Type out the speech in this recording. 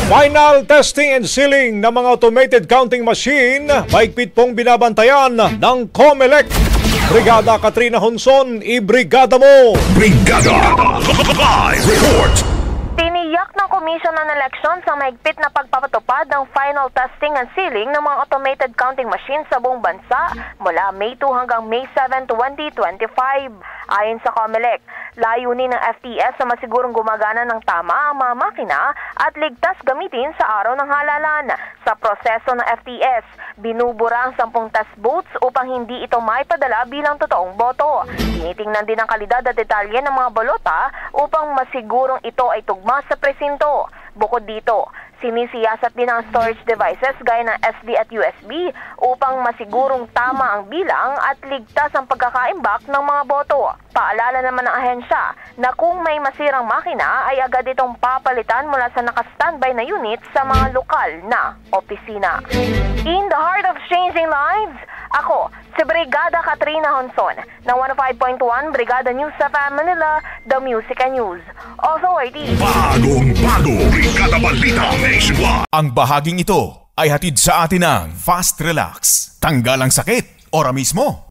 Final testing and sealing ng mga automated counting machine, mahigpit pong binabantayan ng COMELEC. Brigada Katrina Honson, ibrigada mo! Brigada! Live report! Tiniyak ng Commission on Elections ang mahigpit na pagpapatupad ng final testing and sealing ng mga automated counting machines sa buong bansa mula May 2 hanggang May 7, 2025. Ayon sa COMELEC, layunin ng FTS na masigurong gumagana ng tama ang mga makina at ligtas gamitin sa araw ng halalan. Sa proseso ng FTS, binubura ang 10 test booths upang hindi ito maipadala bilang totoong boto. Tinitingnan din ang kalidad at detalye ng mga bolota upang masigurong ito ay tugma sa presinto. Bukod dito, sinisiyasat din ang storage devices gaya ng SD at USB upang masigurong tama ang bilang at ligtas ang pagkakaimbak ng mga boto. Paalala naman ng ahensya na kung may masirang makina ay agad itong papalitan mula sa naka-standby na unit sa mga lokal na opisina. In the heart of changing lives, ako, si Brigada Katrina Honson ng 105.1 Brigada News FM Manila, The Music and News Authority. Bagong-bago, Brigada Balita Nationwide. Ang bahaging ito ay hatid sa atin ng Fast Relax. Tanggal ang sakit, ora mismo.